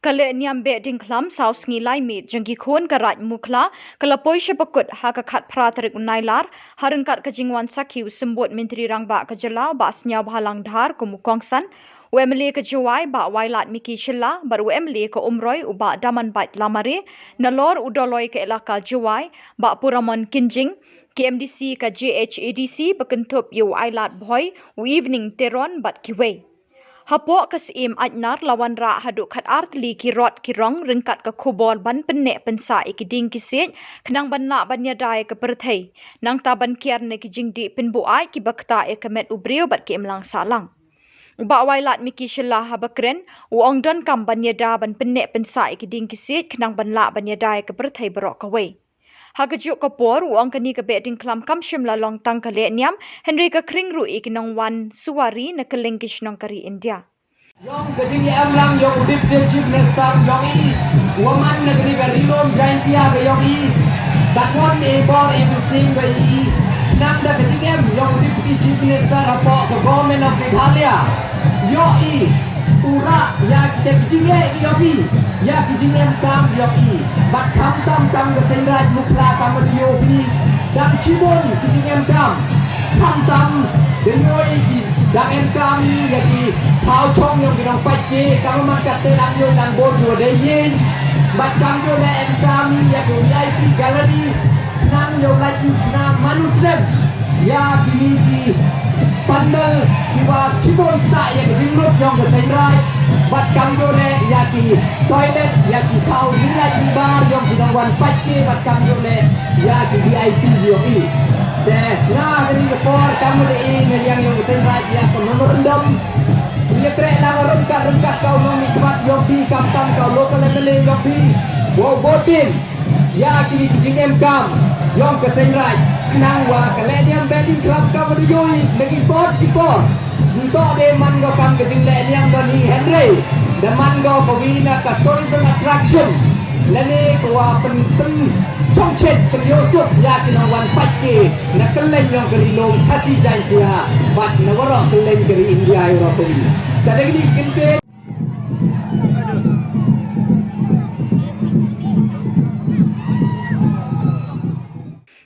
Kale nyambe dingklam saus ngilai mit jengki khon karat mukla kalapoi shepakut ha ka khat pratarik unailar harengkat kajingwan sakiu sembut menteri rangba kajelau basnya bhalang dhar kumukongsan Wemle ke Juwai ba wailat Miki Shilla baru Wemle ke Umroy uba daman bait lamare nalor udoloi ke elaka Juwai ba Puramon Kinjing KMDC ke JHADC bekentup yu ailat boy evening teron bat kiwei Hapok kesim ajnar lawan ra haduk khat artli kirot kirong rengkat ke kubol ban penek pensa ikiding kisit kenang ban nak ban yadai ke perthai nang taban kiar ne kijingdi penbuai ki bakta e kemet ubriu bat ki imlang salang Uba wailat Miki Shilla habakren uong don kam ban yada ban penek pensa ikiding kisit kenang ban la ban yadai ke perthai berok kawai Hakajuk kapor uang kani ke beding klam kam shimla long tang kale niam Henry ka kring ru ikinong wan suwari na kelengkish nong kari India. Yong kajing am lang yong dip chief minister yong i woman negeri ka rilom jain pia ka yong i that one e bor e to sing ka i nam da kajing am yong deputy chief minister apo the government of Meghalaya yo i ura ya kita kajing e yong i ya kajing am kam yong i bat kam tam ka senraj mukla kam dio bi dak chibon kajing am kam tam denyo i dak em kam ya ki Thao chong yung ginang pati kang makate lang yung nang bodo dayin bat kang yo na em kami ya ko VIP gallery nang yo lagi na manusrem ya binigi pandal iwa chibon ta ya jinglot yung kasenrai bat kang yo na ya ki toilet ya ki thao nilai di bar yung ginang wan pati bat kang yo na ya ki VIP yo i de na gani ko por kang mo de yang yung kasenrai ya ko nomorndom Ia trek nama rengkat kau memikmat yopi kamtam kau lokal leveling yopi wow botin ya kini kijing em kam yom kesenrai kenang wa kalediam betting club kau berduyoi lagi sport untuk de man kau kam kijing lediam bani Henry dan man kau kawina ka tourism attraction lene kau penting Chongchet penyusup ya kinawan pagi nak keleng yang kerilong kasih jantia bat nawarok keleng keri India Europe tadi ini kente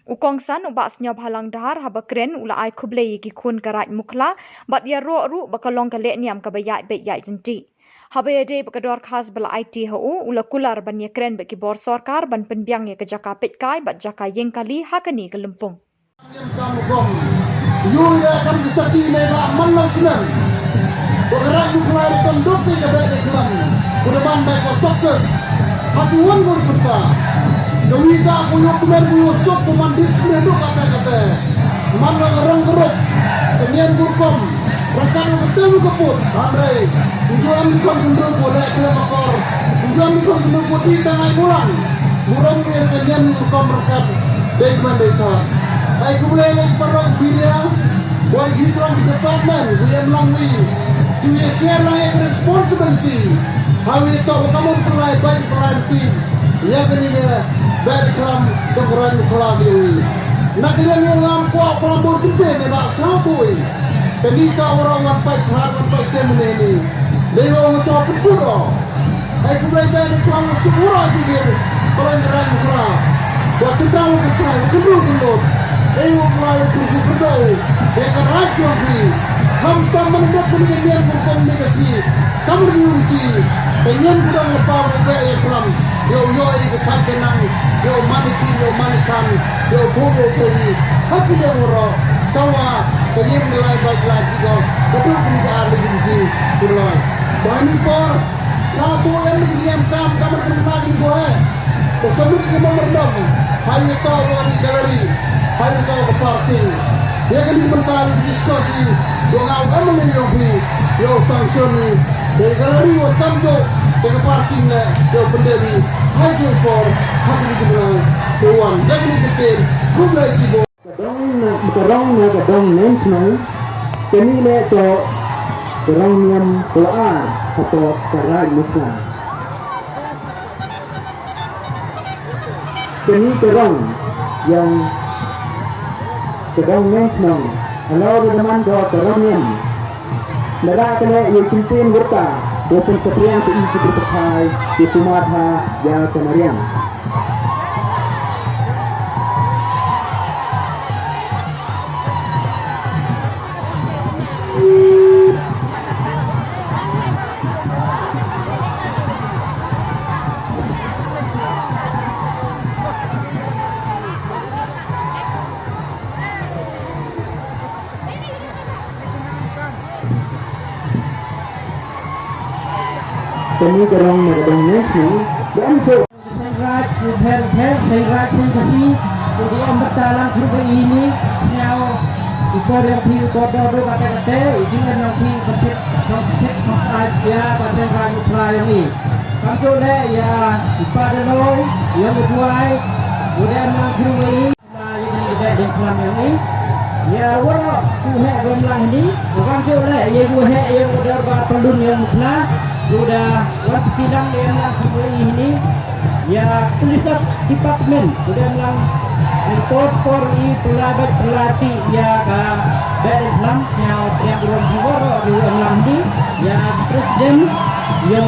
Ukongsan ubasnya bhalang dahar habakren ulai kublei ki khun karat mukla bat ya ru bakalong kale niam kabayai be yai jenti Habede bakador khas bala IT hu ula kular ban yekren baki bor sarkar ban penbiang ye kejaka petkai bat jaka yeng kali hakani ke Lempung. Yuya kam disati neva manlang sinan. Bagarak buklai tondok ke bede kelam. Kudaman baik ko sukses. Hatuan gor putta. Dawita kuyo kumer kuyo sok kuman disiplin do kata-kata. Manlang rang keruk. Kenyan burkom. Rakan ketemu keput, Andre. Tujuan mikon gendong boleh kena makor. Tujuan mikon gendong putih tangan pulang. Murang yang kenyan burkom rekat. Baikman desa. Baik boleh lagi parang video. Buat gitu di department, William Langwi. To share like responsibility. How we talk kamu perlu baik peranti. Ya kena baik kelam keberan kelagi. Nak kalian yang lampu kalau kita ni nak sabui. Ketika orang sampai sehat sampai temune ini, lewa macam pura. Aku belajar di kelas semua dia pelajaran pura. Buat sedang kita kendor. Mulai berdau. Mereka rakyat ni. Hampa mendapat pendidikan berkomunikasi. Kamu diunti. Penyen kurang lepas mereka Islam. Yo ikut kenang. Yo manikan. Yo bogo peri. Hati dia orang. Kawa penyen mulai baik lagi kau. Betul pendidikan lagi di sini. Kurang. Bani por. Satu yang mengirim kamu kenal di gua. Tersebut kita memerdam. Hanya kau di galeri. Hanya kau ke parti. Dia akan dibentar diskusi. Doa kamu menyobi. Yo sanction ni. Dari galeri waktu tu. Dengan parti ni. Yo pendiri. Hanya por. Hanya dikenal. Tuan. Dia ketir. Kumlai sibo. Kadang national. Kini le to. Kadang yang keluar. Atau karai muka. Kini kadang yang kadang national. Kalau di depan do kadang yang. Nada kena yang cincin berta. Open Kepriang ke isi berpekai di Sumatera yang Kemarian. Kami gerong megadong nasi dan cok. Senrat, senrat kasih. Kemudian bertalang grup ini siau ikut yang di kodoh kata-kata dengan yang di kecil aja pada rakyat Muklah ini. Kamu ya ibadah lo yang berbuai kemudian yang grup ini yang tidak di kelam ini. Ya warna kuhe gomlang ini bukan boleh ya kuhe yang udah berpelun yang Muklah sudah waktu sidang yang seperti ini ya tulisan departemen sudah lang report for pelabat pelatih ya ke dari Islam yang belum dibawa di Islam di ya presiden yang